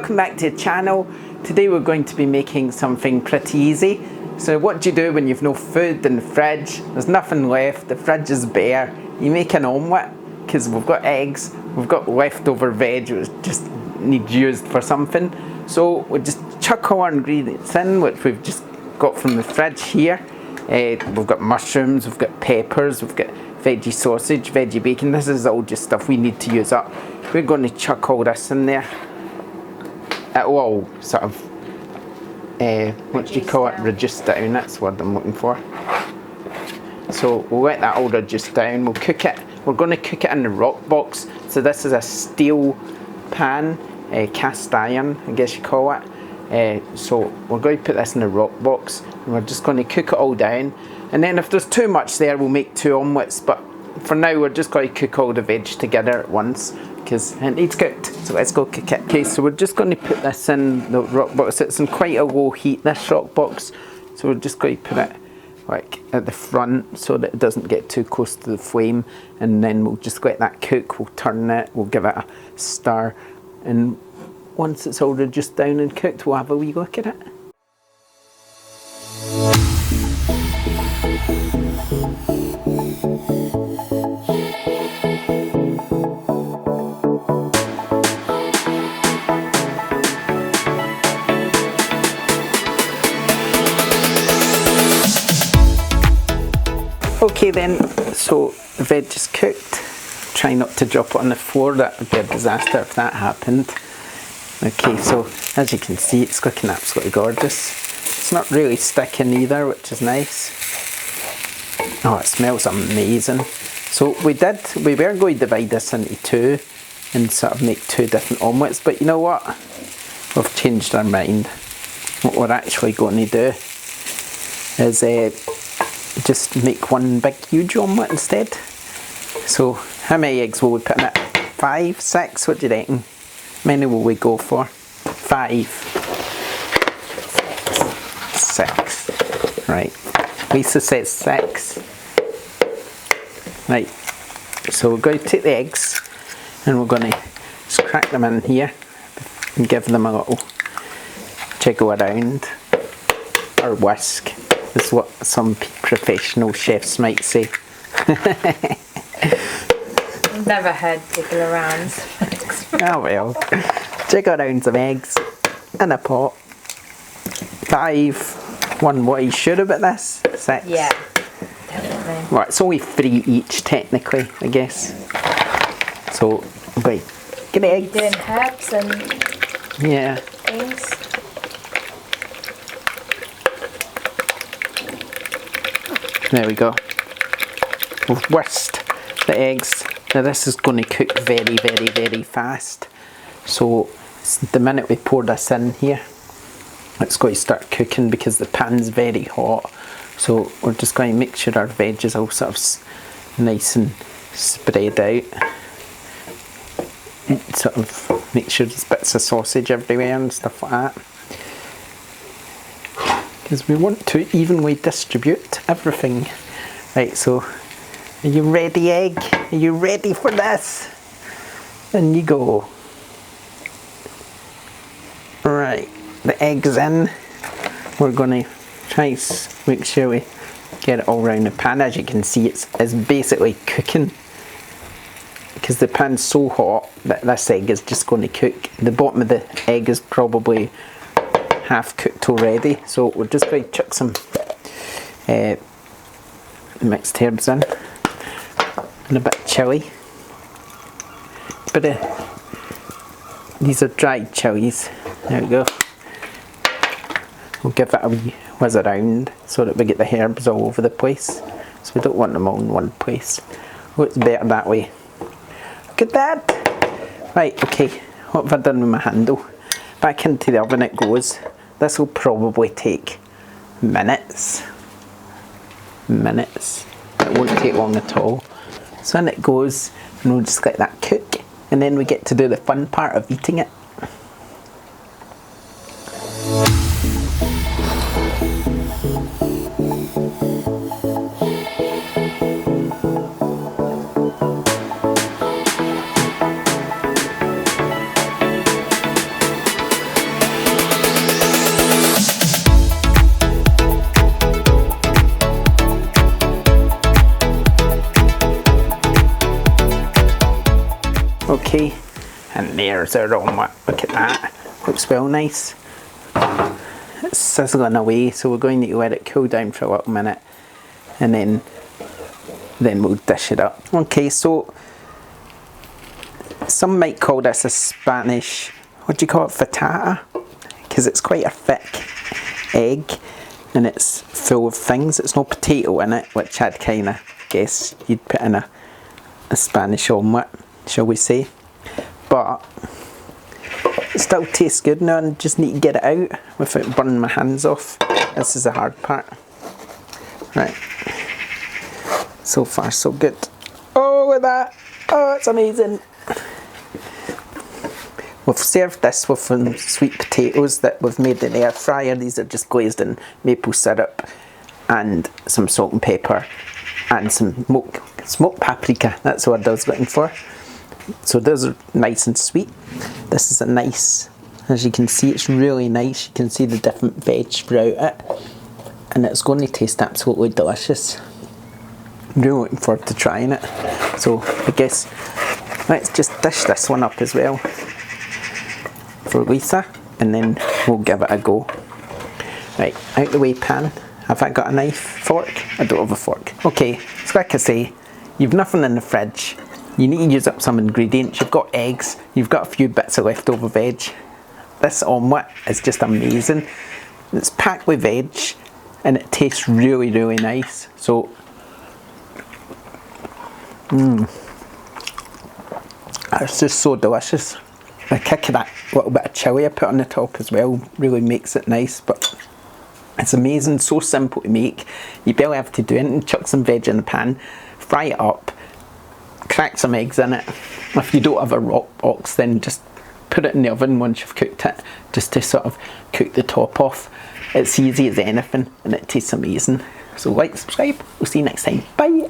welcome back to the channel. Today we're going to be making something pretty easy. So what do you do when you've no food in the fridge? There's nothing left, the fridge is bare. You make an omelette, because we've got eggs, we've got leftover veg which just needs used for something. So we just chuck all our ingredients in, which we've just got from the fridge here. We've got mushrooms, we've got peppers, we've got veggie sausage, veggie bacon. This is all just stuff we need to use up. We're going to chuck all this in there. It will all sort of, what do you call it? Reduce down, that's what I'm looking for. So we'll let that all reduce down. We'll cook it. We're going to cook it in the Roccbox. So this is a steel pan, cast iron, I guess you call it. So we're going to put this in the Roccbox, and we're just going to cook it all down. And then if there's too much there, we'll make 2 omelettes. But for now, we're just going to cook all the veg together at once, because it needs cooked. So let's go cook it. Okay, so we're just going to put this in the Roccbox. It's in quite a low heat, this Roccbox. So we're just going to put it like at the front so that it doesn't get too close to the flame. And then we'll just let that cook. We'll turn it, we'll give it a stir. And once it's all reduced down and cooked, we'll have a wee look at it. Okay then, so the veg is cooked. Try not to drop it on the floor, that would be a disaster if that happened. Okay, so as you can see, it's looking absolutely gorgeous. It's not really sticking either, which is nice. Oh, it smells amazing. So we were going to divide this into 2 and sort of make 2 different omelettes, but you know what? We've changed our mind. What we're actually going to do is just make one big huge omelette instead. So how many eggs will we put in it? 5, 6, what do you reckon? How many will we go for? 5. 6. Right. Lisa says 6. Right. So we're going to take the eggs and we're going to just crack them in here and give them a little jiggle around, or whisk, is what some professional chefs might say. I've never heard jiggle around. Oh well. Jiggle around some eggs in a pot. 5. 1, what are you sure about this? 6? Yeah, definitely. Right, it's only 3 each technically, I guess. So, wait, get the eggs. Doing herbs and yeah. things. There we go. We've whisked the eggs. Now this is going to cook very, very, very fast. So the minute we pour this in here, it's going to start cooking because the pan's very hot. So we're just going to make sure our veg is all sort of nice and spread out. Sort of make sure there's bits of sausage everywhere and stuff like that. Because we want to evenly distribute everything. Right, so are you ready, egg? Are you ready for this? In you go. Right, the egg's in. We're going to try to make sure we get it all around the pan. As you can see, it's basically cooking, because the pan's so hot that this egg is just going to cook. The bottom of the egg is probably half cooked already, so we're just going to chuck some mixed herbs in, and a bit of chilli. These are dried chilies. There we go. We'll give it a wee whiz around so that we get the herbs all over the place. So we don't want them all in one place. Oh, it's better that way. Look at that! Right, okay, what have I done with my handle? Back into the oven it goes. This will probably take minutes. It won't take long at all. So in it goes, and we'll just let that cook, and then we get to do the fun part of eating it. Okay, and there's our omelette. Look at that. Looks well nice. It's sizzling away, so we're going to let it cool down for a little minute, and then we'll dish it up. Okay, so some might call this a Spanish, what do you call it, frittata? Because it's quite a thick egg and it's full of things. It's no potato in it, which I'd kind of guess you'd put in a Spanish omelette, shall we say. But it still tastes good now, and I just need to get it out without burning my hands off. This is the hard part. Right. So far so good. Oh, look at that. Oh, it's amazing. We've served this with some sweet potatoes that we've made in the air fryer. These are just glazed in maple syrup and some salt and pepper and some smoked paprika. That's what I was looking for. So those are nice and sweet. This is a nice, as you can see, it's really nice. You can see the different veg throughout it, and it's going to taste absolutely delicious. Really looking forward to trying it. So I guess let's just dish this one up as well for Lisa, and then we'll give it a go. Right, out the way pan. Have I got a knife, fork? I don't have a fork. Okay, so like I say, you've nothing in the fridge. You need to use up some ingredients. You've got eggs, you've got a few bits of leftover veg. This omelette is just amazing. It's packed with veg and it tastes really, really nice. So, it's just so delicious. The kick of that little bit of chilli I put on the top as well really makes it nice, but it's amazing, so simple to make. You barely have to do anything. Chuck some veg in the pan, fry it up, crack some eggs in it. If you don't have a Roccbox, then just put it in the oven once you've cooked it, just to sort of cook the top off. It's easy as anything and it tastes amazing. So like, subscribe, we'll see you next time. Bye!